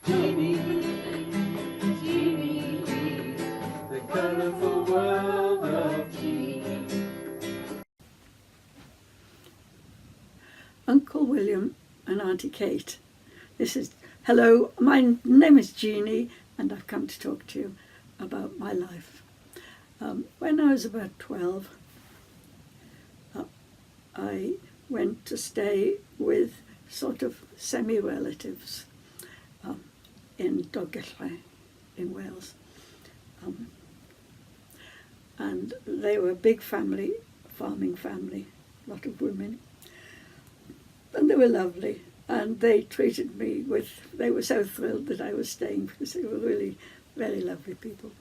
Jeannie, Jeannie, the colorful world of Jeannie. Uncle William and Auntie Kate. Hello, my name is Jeannie, and I've come to talk to you about my life. When I was about 12, I went to stay with sort of semi-relatives in Dolgellau in Wales. And they were a big family, farming family, a lot of women. And they were lovely, and they treated me they were so thrilled that I was staying because they were really very lovely people.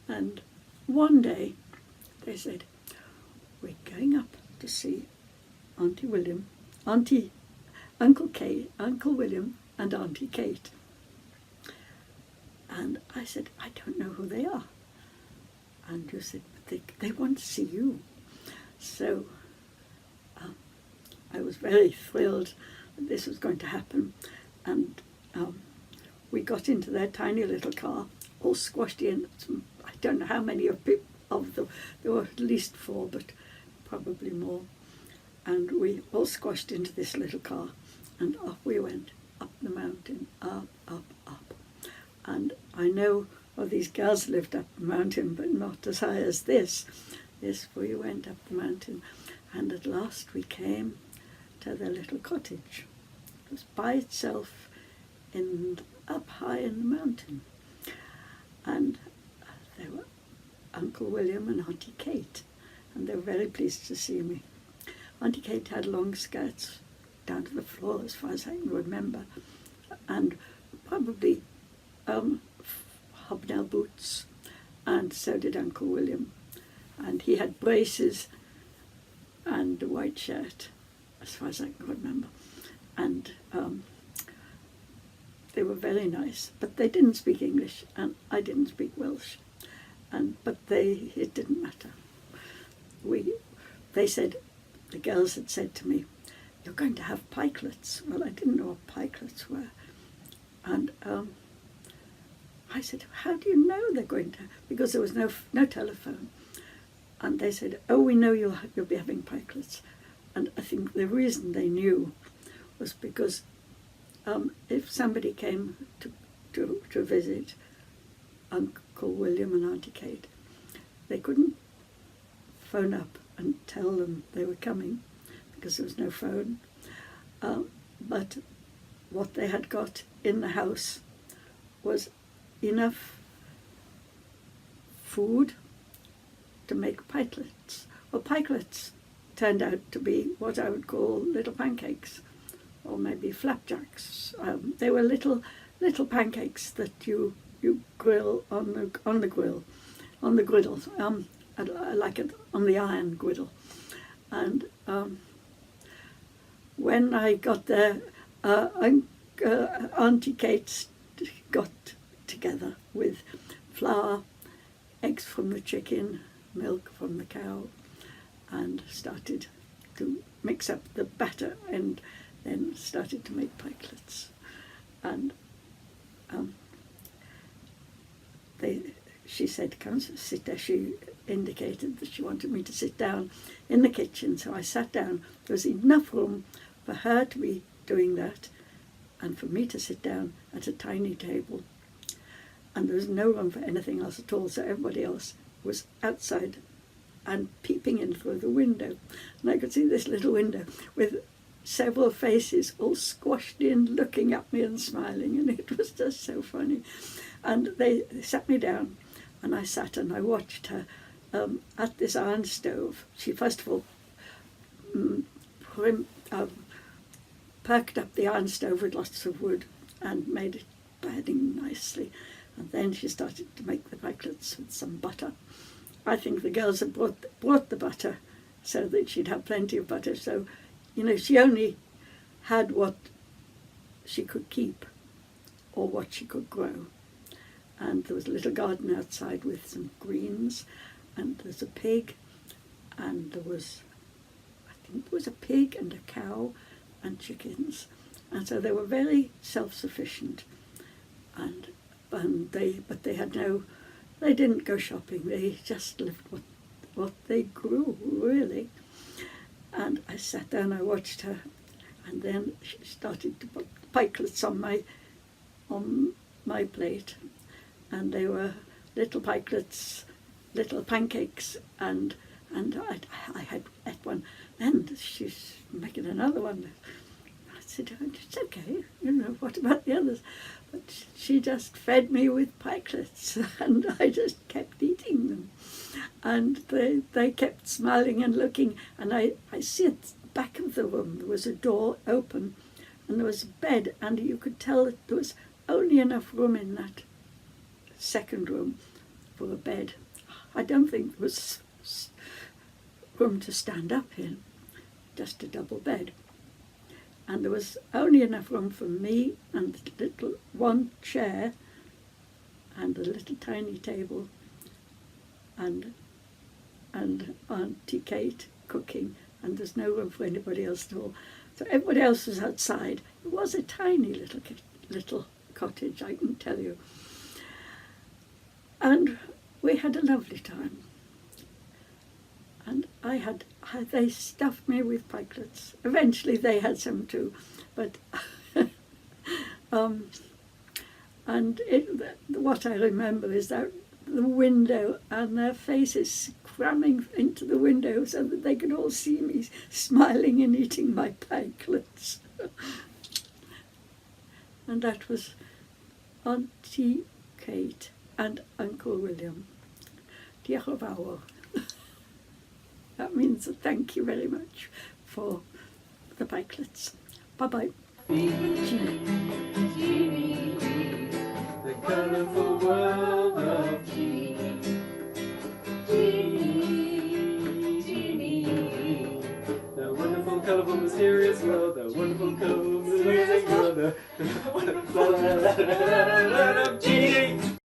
And one day they said, we're going up to see Uncle William and Auntie Kate. And I said, I don't know who they are. And you said, but they want to see you. So I was very thrilled that this was going to happen. And we got into their tiny little car, all squashed in. I don't know how many of them, there were at least 4, but probably more. And we all squashed into this little car, and off we went, up the mountain, up, up, up. And I know these girls lived up the mountain, but not as high as this. We went up the mountain, and at last we came to their little cottage. It was by itself up high in the mountain. And there were Uncle William and Auntie Kate, and they were very pleased to see me. Auntie Kate had long skirts down to the floor, as far as I can remember, and probably hobnail boots, and so did Uncle William. And he had braces and a white shirt, as far as I can remember. And they were very nice, but they didn't speak English, and I didn't speak Welsh. But it didn't matter. The girls had said to me, you're going to have pikelets. Well, I didn't know what pikelets were. And I said, how do you know they're going to? Because there was no telephone. And they said, oh, we know you'll be having pikelets. And I think the reason they knew was because if somebody came to visit Uncle William and Auntie Kate, they couldn't phone up and tell them they were coming because there was no phone. But what they had got in the house was enough food to make pikelets. Well, pikelets turned out to be what I would call little pancakes, or maybe flapjacks. They were little pancakes that you grill on the griddle, like it on the iron griddle. And when I got there, Auntie Kate got together with flour, eggs from the chicken, milk from the cow, and started to mix up the batter, and then started to make pikelets. And she said, come sit there. She indicated that she wanted me to sit down in the kitchen, so I sat down. There was enough room for her to be doing that and for me to sit down at a tiny table. And there was no room for anything else at all, so everybody else was outside and peeping in through the window. And I could see this little window with several faces all squashed in, looking at me and smiling, and it was just so funny. And they sat me down, and I sat and I watched her at this iron stove. She first of all perked up the iron stove with lots of wood and made it burning nicely. And then she started to make the pikelets with some butter. I think the girls had brought the butter so that she'd have plenty of butter. So, she only had what she could keep or what she could grow. And there was a little garden outside with some greens, and there was a pig, and there was a pig and a cow and chickens. And so they were very self-sufficient. but they didn't go shopping. They just lived what they grew, really. And I sat down, I watched her, and then she started to put pikelets on my plate, and they were little pikelets, little pancakes, and I had ate one. Then she's making another one. I said, "Oh, it's okay, what about the others?" But she just fed me with pikelets, and I just kept eating them. And they kept smiling and looking, and I see at the back of the room there was a door open, and there was a bed, and you could tell that there was only enough room in that second room for a bed. I don't think there was room to stand up in, just a double bed. And there was only enough room for me and one chair and a little tiny table and Auntie Kate cooking, and there's no room for anybody else at all. So everybody else was outside. It was a tiny little cottage, I can tell you. And we had a lovely time. And they stuffed me with pikelets. Eventually they had some too, but what I remember is that the window and their faces cramming into the window so that they could all see me smiling and eating my pikelets. And that was Auntie Kate and Uncle William. Diolch yn fawr. That means thank you very much for the pikelets. Bye-bye. Jeannie. Jeannie, the colorful world of Jeannie. Jeannie, Jeannie, the wonderful, colorful, mysterious world, the wonderful, colorful, mysterious world, the wonderful world of Jeannie.